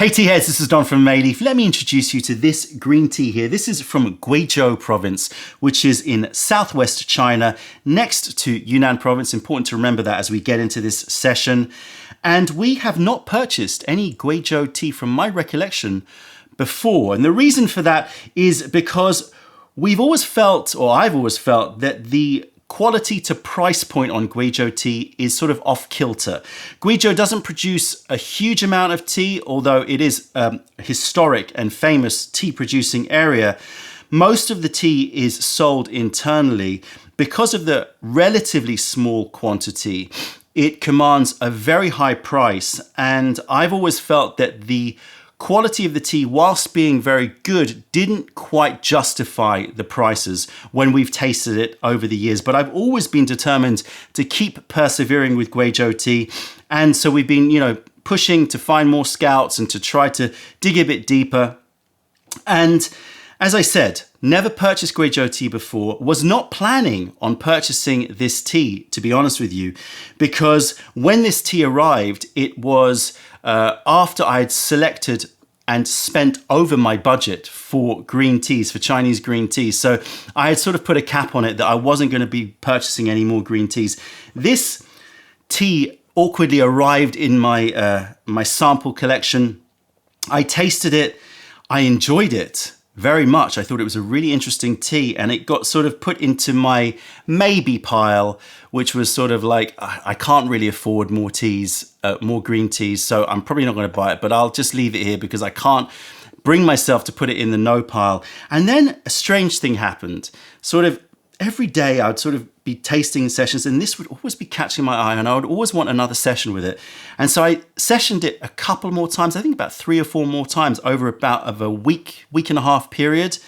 Hey tea heads, this is Don from Mayleaf. Let me introduce you to this green tea here. This is from Guizhou province, which is in southwest China, next to Yunnan province. Important to remember that as we get into this session. And we have not purchased any Guizhou tea from my recollection before. And the reason for that is because we've always felt, or I've always felt, that the quality to price point on Guizhou tea is sort of off kilter. Guizhou doesn't produce a huge amount of tea, although it is a historic and famous tea producing area. Most of the tea is sold internally. Because of the relatively small quantity, it commands a very high price. And I've always felt that the quality of the tea, whilst being very good, didn't quite justify the prices when we've tasted it over the years. But I've always been determined to keep persevering with Guizhou tea. And so we've been, pushing to find more scouts and to try to dig a bit deeper. And as I said, never purchased Guizhou tea before, was not planning on purchasing this tea, to be honest with you, because when this tea arrived, it was after I had selected and spent over my budget for green teas, for Chinese green teas. So I had sort of put a cap on it that I wasn't going to be purchasing any more green teas. This tea awkwardly arrived in my my sample collection. I tasted it. I enjoyed it very much. I thought it was a really interesting tea, and it got sort of put into my maybe pile, which was sort of like, I can't really afford more teas, more green teas, so I'm probably not going to buy it, but I'll just leave it here because I can't bring myself to put it in the no pile. And then a strange thing happened. Sort of every day I would sort of be tasting sessions, and this would always be catching my eye, and I would always want another session with it. And so I sessioned it a couple more times, I think about 3 or 4 more times over about of a week and a half period.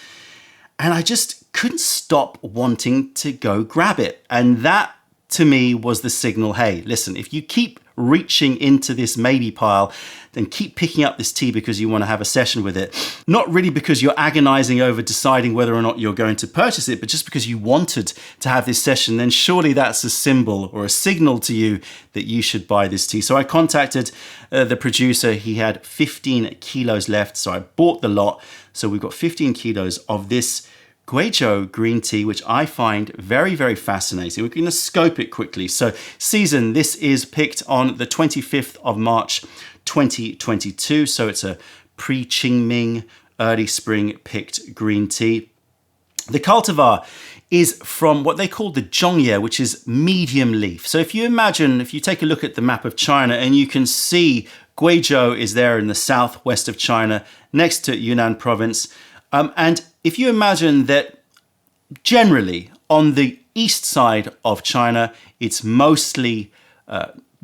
And I just couldn't stop wanting to go grab it. And that to me was the signal, hey, listen, if you keep reaching into this maybe pile, then keep picking up this tea because you want to have a session with it. Not really because you're agonizing over deciding whether or not you're going to purchase it, but just because you wanted to have this session, then surely that's a symbol or a signal to you that you should buy this tea. So I contacted the producer. He had 15 kilos left, so I bought the lot. So we've got 15 kilos of this Guizhou green tea, which I find very, very fascinating. We're going to scope it quickly. So season, this is picked on the 25th of March, 2022. So it's a pre-Qingming, early spring picked green tea. The cultivar is from what they call the Zhongye, which is medium leaf. So if you take a look at the map of China, and you can see Guizhou is there in the southwest of China, next to Yunnan province. And if you imagine that generally on the east side of China, it's mostly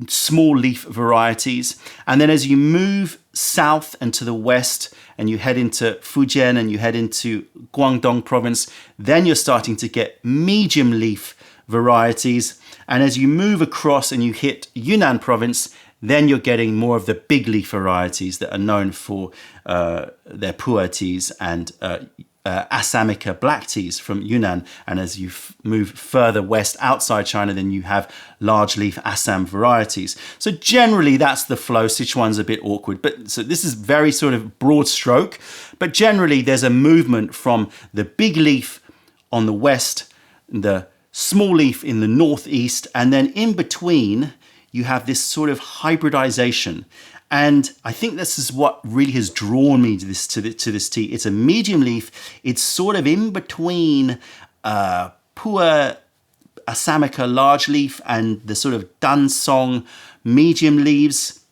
small leaf varieties. And then as you move south and to the west, and you head into Fujian and you head into Guangdong province, then you're starting to get medium leaf varieties. And as you move across and you hit Yunnan province, then you're getting more of the big leaf varieties that are known for their pu'er teas and Assamica black teas from Yunnan. And as you move further west outside China, then you have large leaf Assam varieties. So generally that's the flow. Sichuan's a bit awkward, but so this is very sort of broad stroke, but generally there's a movement from the big leaf on the west, the small leaf in the northeast, and then in between you have this sort of hybridization. And I think this is what really has drawn me to this tea. It's a medium leaf. It's sort of in between pu'er Assamica large leaf and the sort of Dansong medium leaves.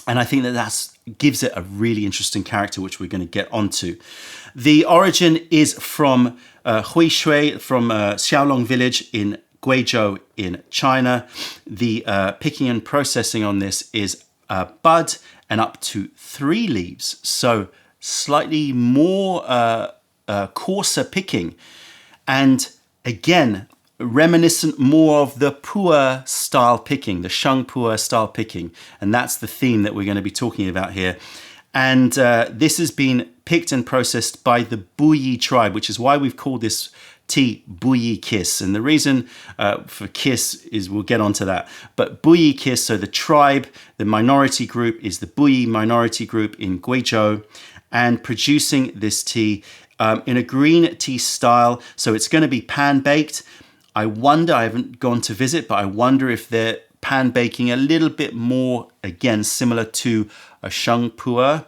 And I think that gives it a really interesting character, which we're going to get onto. The origin is from Huishui, from Xiaolong village in Guizhou in China. The picking and processing on this is bud and up to 3 leaves. So slightly more coarser picking. And again, reminiscent more of the pu'er style picking, the Sheng PuErh style picking. And that's the theme that we're going to be talking about here. And this has been picked and processed by the BUYI tribe, which is why we've called this tea BUYI Kiss. And the reason for Kiss is, we'll get onto that. But BUYI Kiss, so the tribe, the minority group is the BUYI minority group in Guizhou, and producing this tea in a green tea style. So it's going to be pan baked. I wonder, I haven't gone to visit, but I wonder if they're pan baking a little bit more, again, similar to a Sheng PuErh.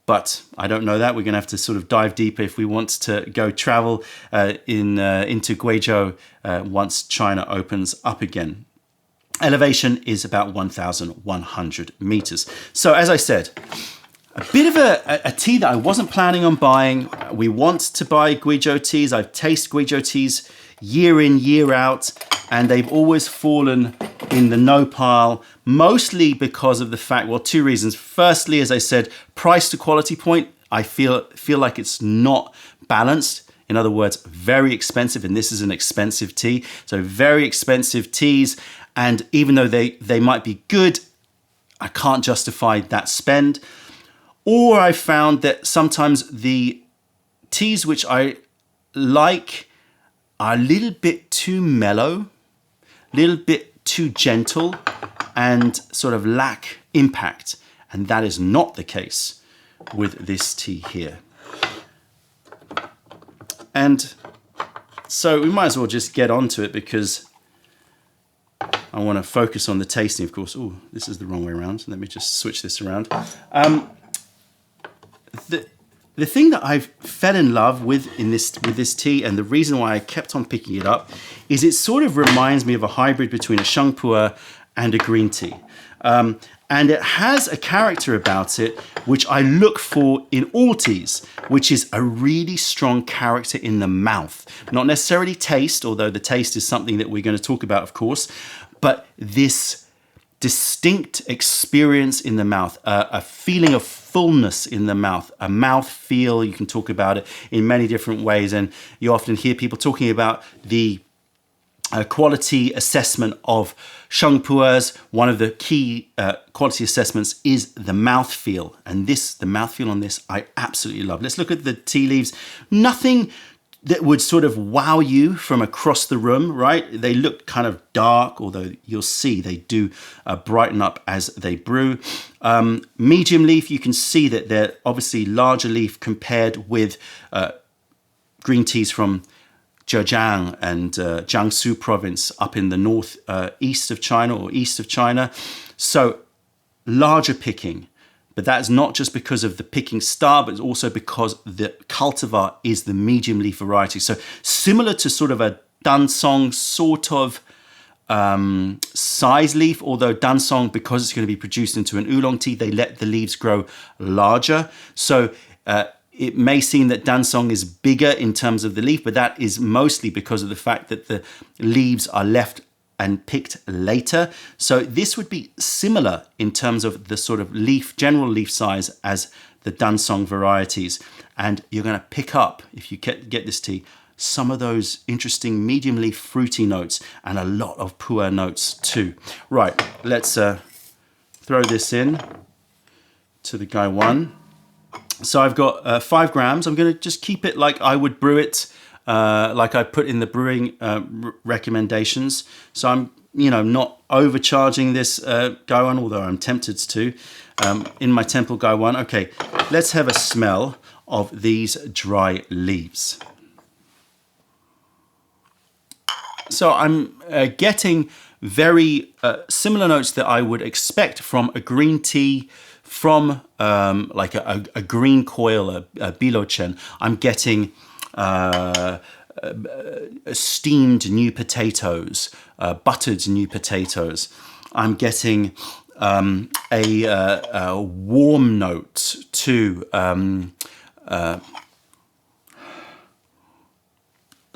But I don't know that. We're going to have to sort of dive deeper if we want to go travel into Guizhou once China opens up again. Elevation is about 1,100 meters. So as I said, a bit of a tea that I wasn't planning on buying. We want to buy Guizhou teas. I've tasted Guizhou teas year in, year out, and they've always fallen in the no pile, mostly because of the fact, well, two reasons. Firstly, as I said, price to quality point, I feel like it's not balanced. In other words, very expensive, and this is an expensive tea. So very expensive teas, and even though they might be good, I can't justify that spend. Or I found that sometimes the teas which I like are a little bit too mellow, a little bit too gentle, and sort of lack impact. And that is not the case with this tea here. And so we might as well just get onto it, because I want to focus on the tasting, of course. Oh, this is the wrong way around. Let me just switch this around. The thing that I've fell in love with with this tea, and the reason why I kept on picking it up, is it sort of reminds me of a hybrid between a Sheng PuErh and a green tea. And it has a character about it which I look for in all teas, which is a really strong character in the mouth. Not necessarily taste, although the taste is something that we're going to talk about, of course, but this distinct experience in the mouth, a feeling of fullness in the mouth, a mouth feel. You can talk about it in many different ways, and you often hear people talking about the quality assessment of Sheng PuErhs. One of the key quality assessments is the mouth feel, and the mouth feel on this I absolutely love. Let's look at the tea leaves. Nothing that would sort of wow you from across the room, right? They look kind of dark, although you'll see they do brighten up as they brew. Medium leaf, you can see that they're obviously larger leaf compared with green teas from Zhejiang and Jiangsu province up in the north east of China, or east of China. So larger picking. But that's not just because of the picking style, but it's also because the cultivar is the medium leaf variety. So similar to sort of a Dansong sort of size leaf, although Dansong, because it's going to be produced into an oolong tea, they let the leaves grow larger. So it may seem that Dansong is bigger in terms of the leaf, but that is mostly because of the fact that the leaves are left and picked later. So this would be similar in terms of the sort of leaf, general leaf size as the Dansong varieties. And you're going to pick up, if you get this tea, some of those interesting medium leaf fruity notes and a lot of pu'er notes too. Right, let's throw this in to the Gaiwan. So I've got 5 grams. I'm going to just keep it like I would brew it, like I put in the brewing recommendations. So I'm, not overcharging this Gaiwan, although I'm tempted to, in my Temple Gaiwan. Okay, let's have a smell of these dry leaves. So I'm getting very similar notes that I would expect from a green tea, from like a green coil, a bilochen. I'm getting steamed new potatoes, buttered new potatoes. I'm getting a warm note too.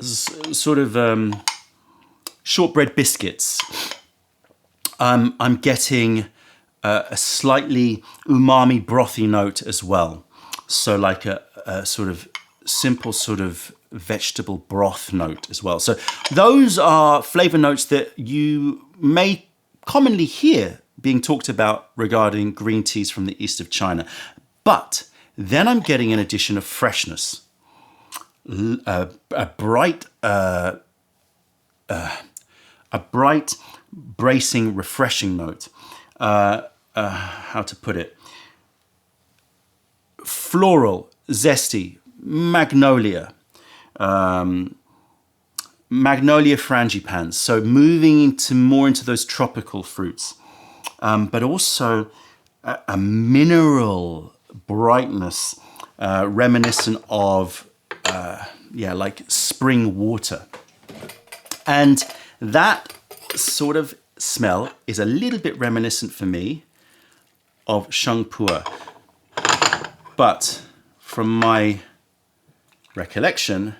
Sort of shortbread biscuits. I'm getting a slightly umami brothy note as well. So like a sort of simple sort of vegetable broth note as well. So those are flavor notes that you may commonly hear being talked about regarding green teas from the east of China. But then I'm getting an addition of freshness. a bright, bracing, refreshing note. How to put it? Floral, zesty, magnolia, magnolia frangipans. So moving more into those tropical fruits, but also a mineral brightness, reminiscent of, like spring water. And that sort of smell is a little bit reminiscent for me of Sheng PuErh. But from my recollection,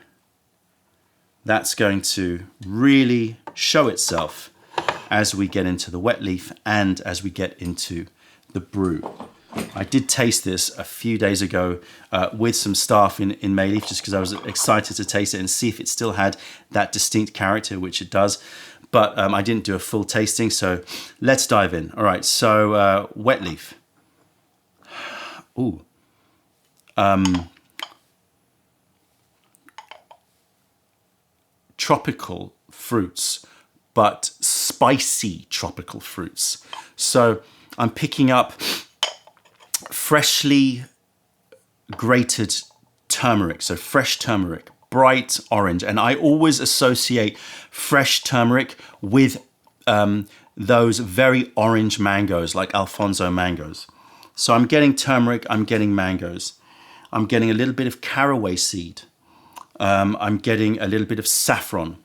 that's going to really show itself as we get into the wet leaf and as we get into the brew. I did taste this a few days ago with some staff in Mayleaf, just because I was excited to taste it and see if it still had that distinct character, which it does. But I didn't do a full tasting, so let's dive in. All right, so wet leaf. Ooh. Tropical fruits, but spicy tropical fruits. So I'm picking up freshly grated turmeric, so fresh turmeric, bright orange. And I always associate fresh turmeric with those very orange mangoes, like Alfonso mangoes. So I'm getting turmeric, I'm getting mangoes. I'm getting a little bit of caraway seed. I'm getting a little bit of saffron.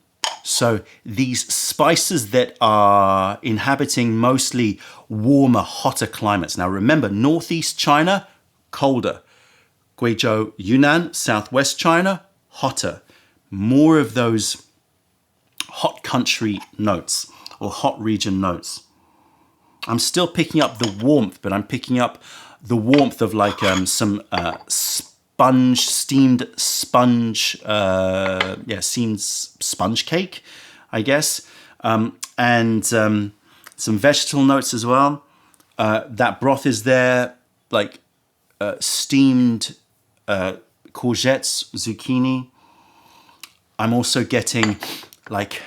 So these spices that are inhabiting mostly warmer, hotter climates. Now remember, northeast China, colder. Guizhou, Yunnan, southwest China, hotter. More of those hot country notes or hot region notes. I'm still picking up the warmth, but I'm picking up the warmth of like some steamed sponge cake, I guess, and some vegetable notes as well. That broth is there, like steamed courgettes, zucchini. I'm also getting like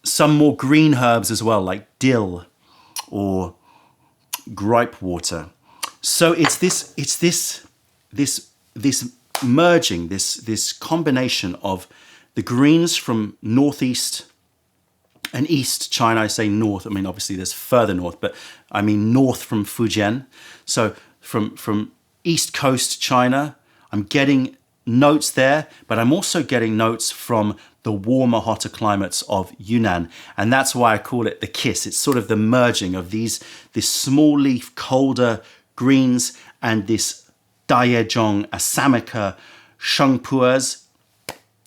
some more green herbs as well, like dill or gripe water. So it's this merging, this combination of the greens from northeast and east China. I say north, I mean obviously there's further north, but I mean north from Fujian. So from east coast China, I'm getting notes there, but I'm also getting notes from the warmer, hotter climates of Yunnan. And that's why I call it the kiss. It's sort of the merging of this small leaf, colder greens and this Daezhong, Asamika, Sheng PuErhs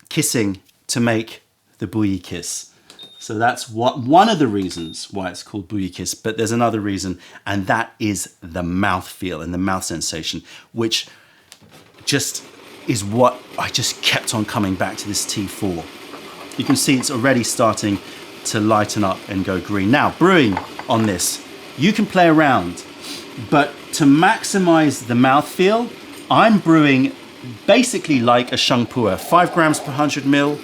kissing to make the BUYI kiss. So that's one of the reasons why it's called BUYI kiss, but there's another reason, and that is the mouth feel and the mouth sensation, which just is what I just kept on coming back to this tea for. You can see it's already starting to lighten up and go green. Now, brewing on this, you can play around, but to maximize the mouthfeel, I'm brewing basically like a Sheng PuErh, 5 grams per 100 mil,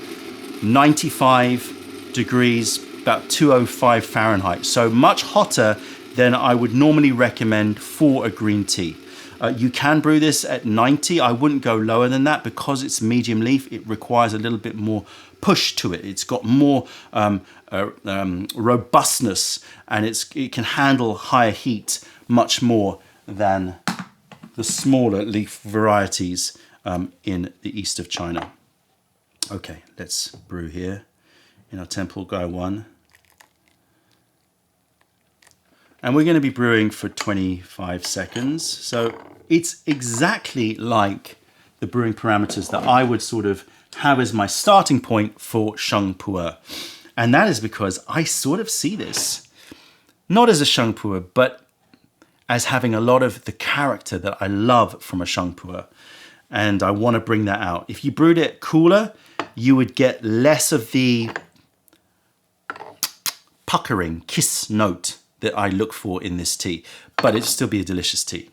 95 degrees, about 205 Fahrenheit. So much hotter than I would normally recommend for a green tea. You can brew this at 90. I wouldn't go lower than that because it's medium leaf. It requires a little bit more push to it. It's got more robustness, and it can handle higher heat much more than the smaller leaf varieties in the east of China. Okay, let's brew here in our Temple Guy 1. And we're going to be brewing for 25 seconds. So it's exactly like the brewing parameters that I would sort of have as my starting point for Sheng PuErh. And that is because I sort of see this, not as a Sheng PuErh, but as having a lot of the character that I love from a Sheng PuErh. And I want to bring that out. If you brewed it cooler, you would get less of the puckering, kiss note that I look for in this tea, but it'd still be a delicious tea.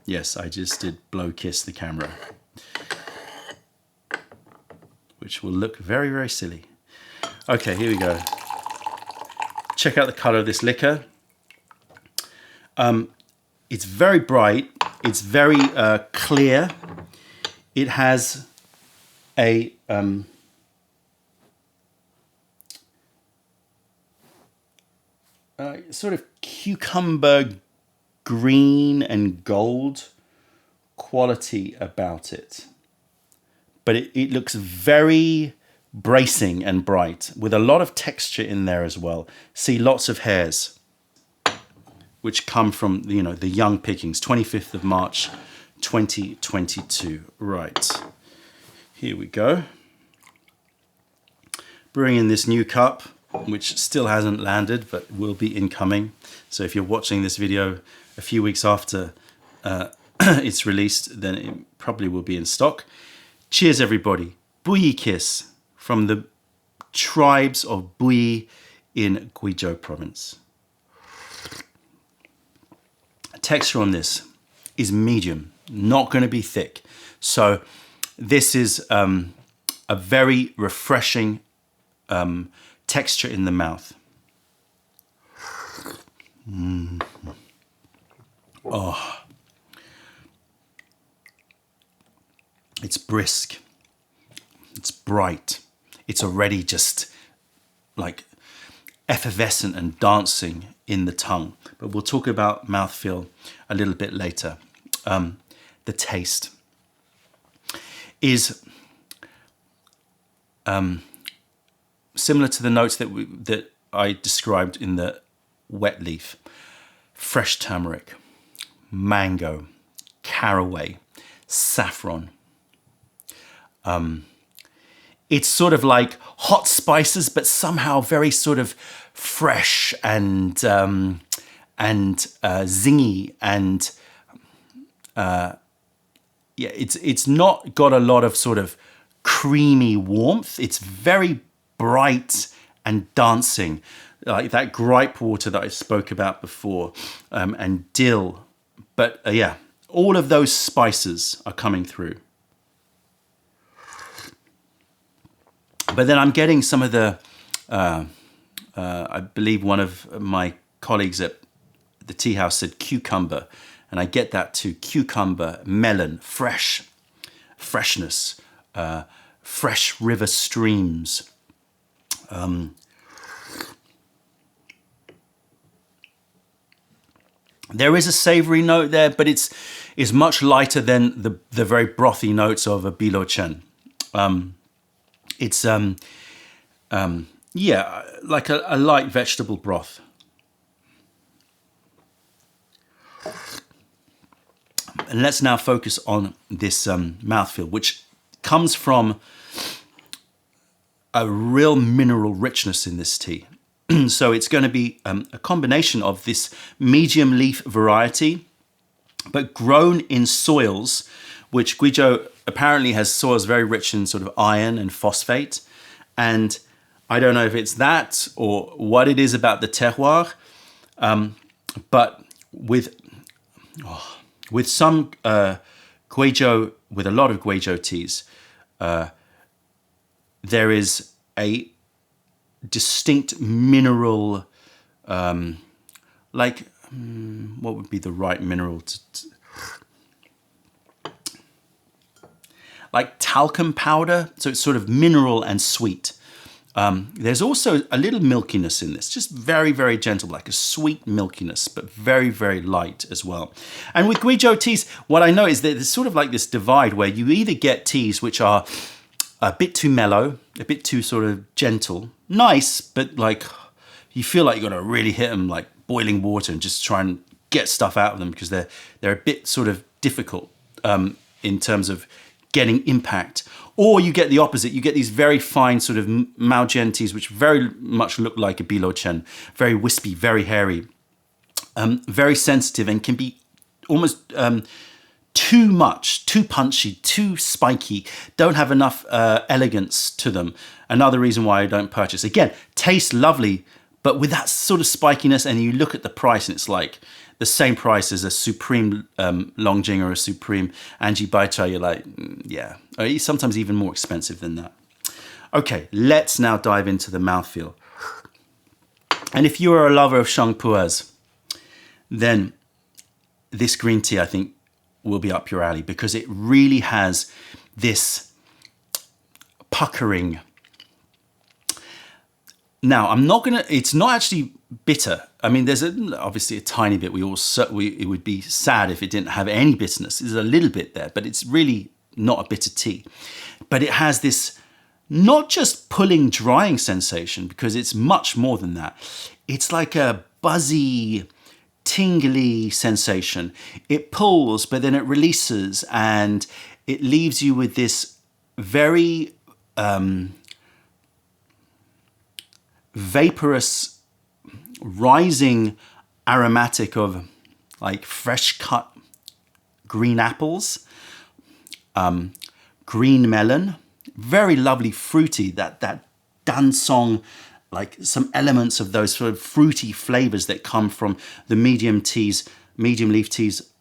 Yes, I just did blow kiss the camera. which will look very, very silly. Okay, here we go. Check out the color of this liquor. It's very bright. It's very clear. It has a sort of cucumber green and gold quality about it. But it looks very bracing and bright with a lot of texture in there as well. See lots of hairs, which come from, you know, the young pickings, 25th of March, 2022. Right, here we go. Brewing in this new cup, which still hasn't landed, but will be incoming. So if you're watching this video a few weeks after it's released, then it probably will be in stock. Cheers, everybody. BUYI kiss from the tribes of BUYI in Guizhou province. Texture on this is medium, not going to be thick. So this is a very refreshing texture in the mouth. Oh, it's brisk, it's bright, it's already just like effervescent and dancing in the tongue. But we'll talk about mouthfeel a little bit later. The taste is similar to the notes that I described in the wet leaf. Fresh turmeric, mango, caraway, saffron. It's sort of like hot spices, but somehow very sort of fresh and zingy, and yeah, it's not got a lot of sort of creamy warmth. It's very bright and dancing, like that gripe water that I spoke about before, and dill. But yeah, all of those spices are coming through. But then I'm getting some of the, I believe one of my colleagues at the tea house said cucumber, and I get that too. Cucumber, melon, freshness, fresh river streams. There is a savory note there, but it's much lighter than the very brothy notes of a bilochen. It's yeah, like a light vegetable broth. And let's now focus on this mouthfeel, which comes from a real mineral richness in this tea. So it's going to be a combination of this medium leaf variety, but grown in soils, which Guizhou apparently has soils very rich in sort of iron and phosphate. And I don't know if it's that or what it is about the terroir, but with some Guizhou, with a lot of Guizhou teas, there is a distinct mineral, like, what would be the right mineral like talcum powder, so it's sort of mineral and sweet. There's also a little milkiness in this, just very, very gentle, like a sweet milkiness, but very, very light as well. And with Guizhou teas, what I know is that there's sort of like this divide where you either get teas which are a bit too mellow, a bit too sort of gentle, nice, but like you feel like you've got to really hit them like boiling water and just try and get stuff out of them because they're a bit sort of difficult in terms of getting impact. Or you get the opposite. You get these very fine sort of Maojian teas, which very much look like a bilochen, very wispy, very hairy, very sensitive, and can be almost too much, too punchy, too spiky, don't have enough elegance to them. Another reason why I don't purchase. Again, tastes lovely, but with that sort of spikiness, and you look at the price and it's like the same price as a Supreme Longjing or a Supreme Anji Baicha, you're like, yeah, or sometimes even more expensive than that. Okay, let's now dive into the mouthfeel. And if you are a lover of Sheng PuErhs, then this green tea, I think, will be up your alley because it really has this puckering. Now, it's not actually bitter. I mean, there's obviously a tiny bit. It would be sad if it didn't have any bitterness. There's a little bit there, but it's really not a bitter tea. But it has this not just pulling, drying sensation, because it's much more than that. It's like a buzzy, tingly sensation. It pulls, but then it releases, and it leaves you with this very vaporous, rising aromatic of like fresh cut green apples, green melon, very lovely fruity, that dansong, like some elements of those sort of fruity flavors that come from the medium leaf teas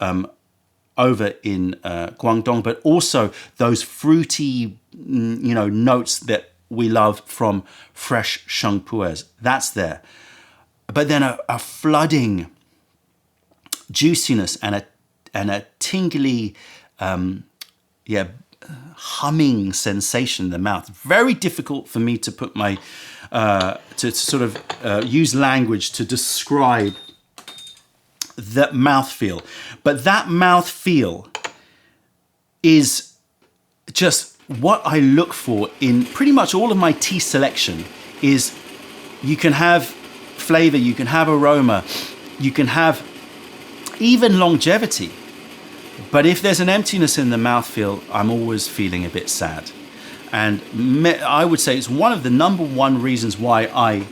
over in Guangdong, but also those fruity, notes that we love from fresh Sheng PuErhs. That's there. But then a flooding juiciness and a tingly, humming sensation in the mouth. Very difficult for me to put my, to sort of use language to describe that mouthfeel. But that mouthfeel is just what I look for in pretty much all of my tea selection. Is you can have flavor, you can have aroma, you can have even longevity. But if there's an emptiness in the mouthfeel, I'm always feeling a bit sad. And I would say it's one of the number one reasons why I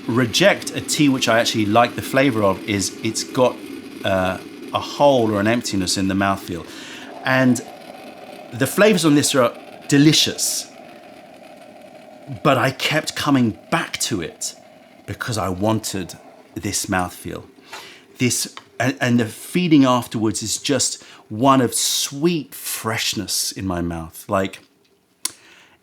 reject a tea which I actually like the flavor of, is it's got a hole or an emptiness in the mouthfeel. And the flavors on this are delicious, but I kept coming back to it because I wanted this mouthfeel. And the feeling afterwards is just one of sweet freshness in my mouth. Like,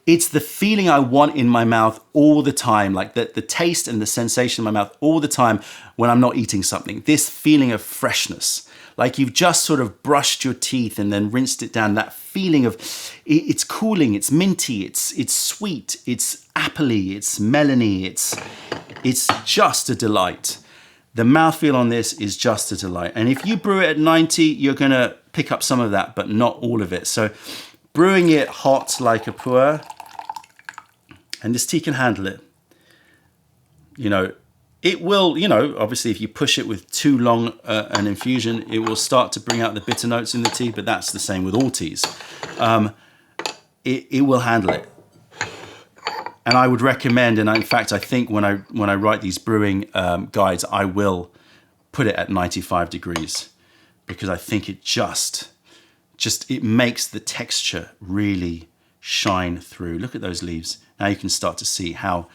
it's the feeling I want in my mouth all the time, like the taste and the sensation in my mouth all the time when I'm not eating something. This feeling of freshness, like you've just sort of brushed your teeth and then rinsed it down. That feeling of it's cooling, it's minty, it's sweet, it's appley, it's melony, it's just a delight. The mouthfeel on this is just a delight. And if you brew it at 90, you're gonna pick up some of that, but not all of it. So brewing it hot like a pu'er, and this tea can handle it. It will, obviously if you push it with too long an infusion, it will start to bring out the bitter notes in the tea, but that's the same with all teas. It will handle it. And I would recommend, and in fact, I think when I write these brewing guides, I will put it at 95 degrees, because I think it just it makes the texture really shine through. Look at those leaves. Now you can start to see how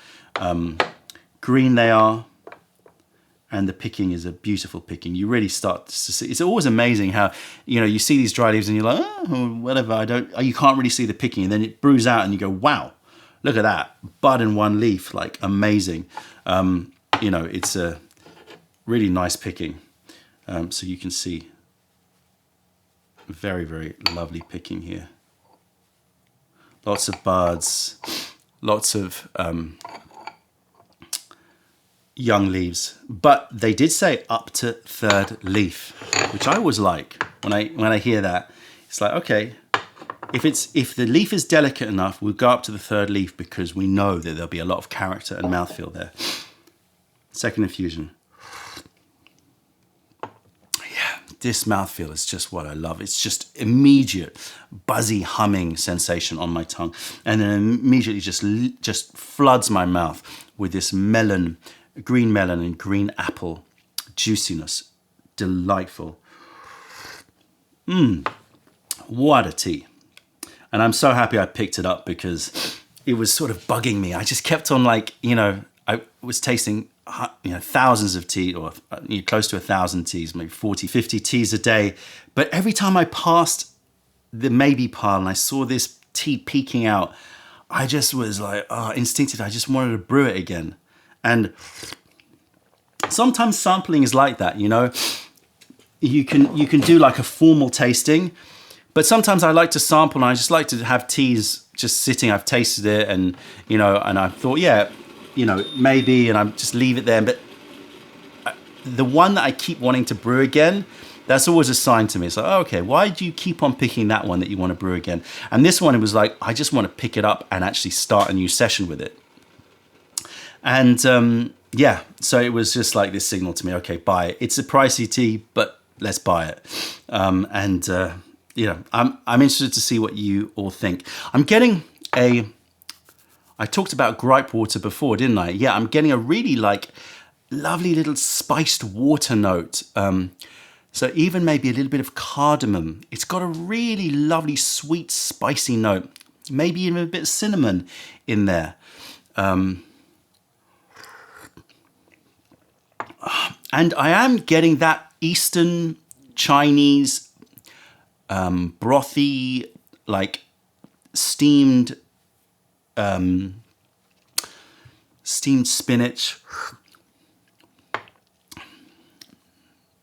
green they are, and the picking is a beautiful picking. You really start to see. It's always amazing how you see these dry leaves and you're like, oh, whatever. You can't really see the picking, and then it brews out, and you go, wow. Look at that, bud in one leaf, like amazing. It's a really nice picking. So you can see very, very lovely picking here. Lots of buds, lots of young leaves. But they did say up to third leaf, which I always like when I hear that. It's like, okay. If the leaf is delicate enough, we'll go up to the third leaf, because we know that there'll be a lot of character and mouthfeel there. Second infusion. Yeah, this mouthfeel is just what I love. It's just immediate, buzzy, humming sensation on my tongue, and then immediately just floods my mouth with this green melon and green apple juiciness. Delightful. What a tea. And I'm so happy I picked it up, because it was sort of bugging me. I just kept on I was tasting thousands of tea, or close to 1,000 teas, maybe 40, 50 teas a day. But every time I passed the maybe pile and I saw this tea peeking out, I just was like, instinctively, I just wanted to brew it again. And sometimes sampling is like that, you know. You can do like a formal tasting, but sometimes I like to sample, and I just like to have teas just sitting. I've tasted it, and you know, and I thought, yeah, you know, maybe, and I just leave it there. But the one that I keep wanting to brew again, that's always a sign to me. It's like, oh, okay, why do you keep on picking that one that you want to brew again? And this one, it was like, I just want to pick it up and actually start a new session with it. And yeah, so it was just like this signal to me, okay, buy it. It's a pricey tea, but let's buy it. You know, I'm interested to see what you all think. I'm getting I talked about gripe water before, didn't I? Yeah, I'm getting a really like lovely little spiced water note. So even maybe a little bit of cardamom. It's got a really lovely, sweet, spicy note. Maybe even a bit of cinnamon in there. And I am getting that Eastern Chinese brothy, like steamed spinach,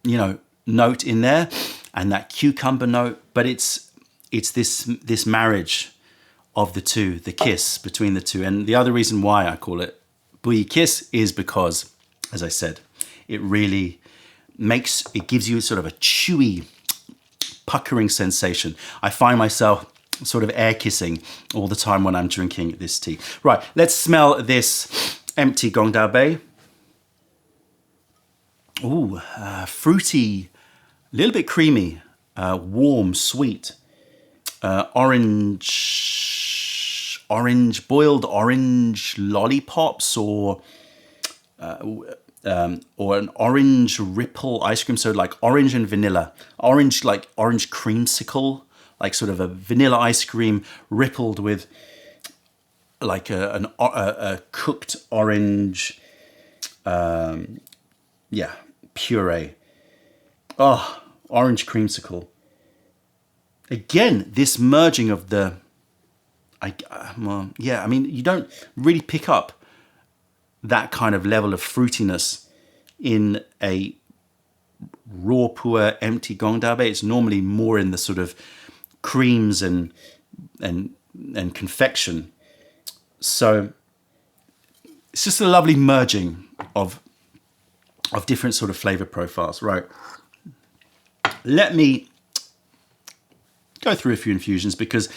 you know, note in there, and that cucumber note. But it's this marriage of the two, the kiss between the two. And the other reason why I call it BUYI kiss is because, as I said, it really gives you sort of a chewy, puckering sensation. I find myself sort of air kissing all the time when I'm drinking this tea. Right, let's smell this empty Gongdao Bei. Ooh, fruity, a little bit creamy, warm, sweet, boiled orange lollipops, or an orange ripple ice cream. So like orange and vanilla, like orange creamsicle, like sort of a vanilla ice cream rippled with like a cooked orange, puree. Oh, orange creamsicle. Again, this merging of the, I mean, you don't really pick up that kind of level of fruitiness in a raw, pu'er, empty Gongdao Bei. It's normally more in the sort of creams and confection. So it's just a lovely merging of different sort of flavor profiles. Right. Let me go through a few infusions, because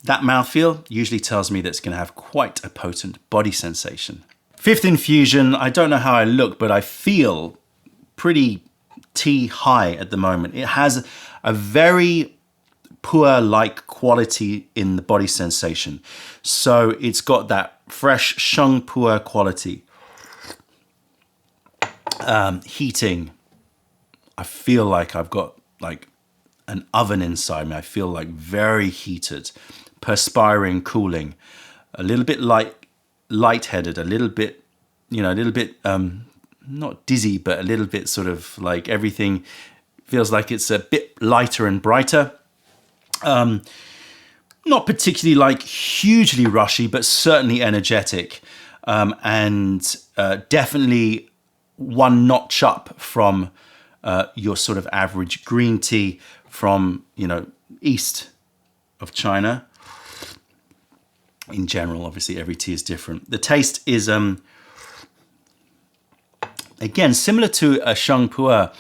that mouthfeel usually tells me that it's going to have quite a potent body sensation. Fifth infusion, I don't know how I look, but I feel pretty tea high at the moment. It has a very pu'er-like quality in the body sensation. So it's got that fresh Sheng PuErh quality. Heating. I feel like I've got like an oven inside me. I feel like very heated, perspiring, cooling, a little bit lightheaded, a little bit, not dizzy, but a little bit sort of like everything feels like it's a bit lighter and brighter. Not particularly like hugely rushy, but certainly energetic, and definitely one notch up from your sort of average green tea from, east of China. In general, obviously every tea is different. The taste is, again, similar to a Sheng PuErh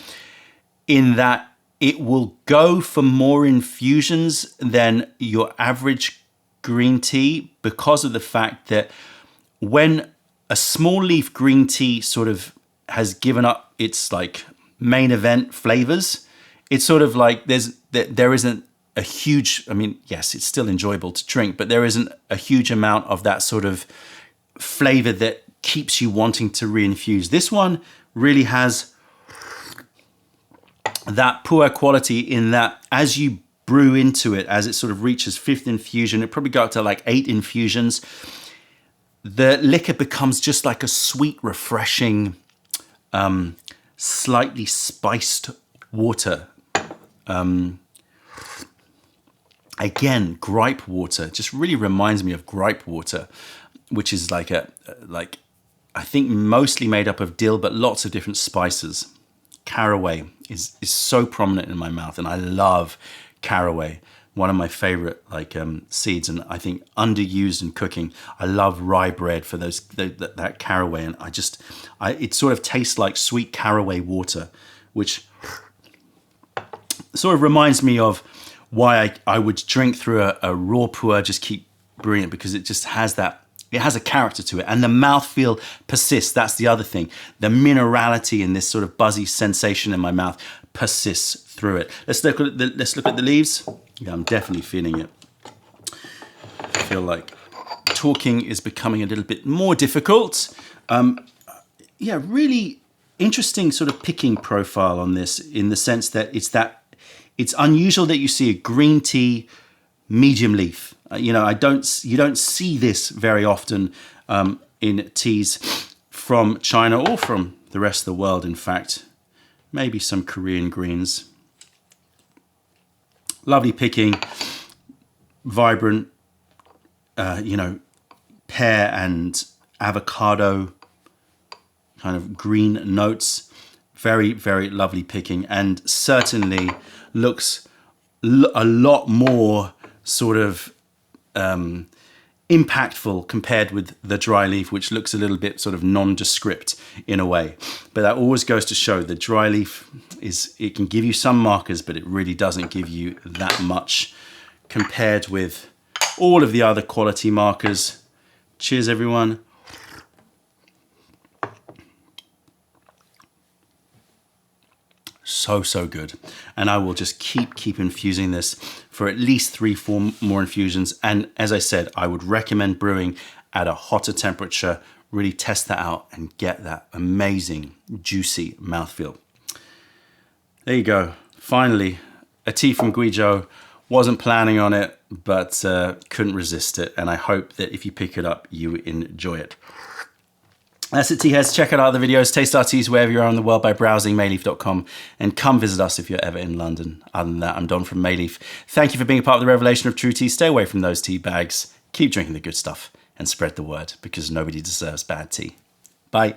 in that it will go for more infusions than your average green tea, because of the fact that when a small leaf green tea sort of has given up its like main event flavors, it's sort of like there isn't a huge, I mean, yes, it's still enjoyable to drink, but there isn't a huge amount of that sort of flavor that keeps you wanting to reinfuse. This one really has that pu'er quality in that as you brew into it, as it sort of reaches fifth infusion, it probably got up to like 8 infusions, the liquor becomes just like a sweet, refreshing, slightly spiced water. Again, gripe water just really reminds me of gripe water, which is like I think mostly made up of dill, but lots of different spices. Caraway is so prominent in my mouth, and I love caraway. One of my favorite seeds, and I think underused in cooking. I love rye bread for that caraway, and it sort of tastes like sweet caraway water, which sort of reminds me of why I would drink through a raw pu'er, just keep brewing it, because it just has that, it has a character to it. And the mouthfeel persists. That's the other thing. The minerality and this sort of buzzy sensation in my mouth persists through it. Let's look at the leaves. Yeah, I'm definitely feeling it. I feel like talking is becoming a little bit more difficult. Yeah, really interesting sort of picking profile on this, in the sense that it's unusual that you see a green tea medium leaf. You don't see this very often in teas from China or from the rest of the world, in fact. Maybe some Korean greens. Lovely picking, vibrant, pear and avocado kind of green notes. Very, very lovely picking, and certainly looks a lot more sort of impactful compared with the dry leaf, which looks a little bit sort of nondescript in a way. But that always goes to show the dry leaf it can give you some markers, but it really doesn't give you that much compared with all of the other quality markers. Cheers, everyone. So good. And I will just keep infusing this for at least 3-4 more infusions. And as I said, I would recommend brewing at a hotter temperature. Really test that out and get that amazing juicy mouthfeel. There you go. Finally, a tea from Guizhou. Wasn't planning on it, but couldn't resist it. And I hope that if you pick it up, you enjoy it. That's it, tea heads. Check out our other videos, taste our teas wherever you are in the world by browsing mayleaf.com, and come visit us if you're ever in London. Other than that, I'm Don from Mayleaf. Thank you for being a part of the revelation of true tea. Stay away from those tea bags. Keep drinking the good stuff and spread the word, because nobody deserves bad tea. Bye.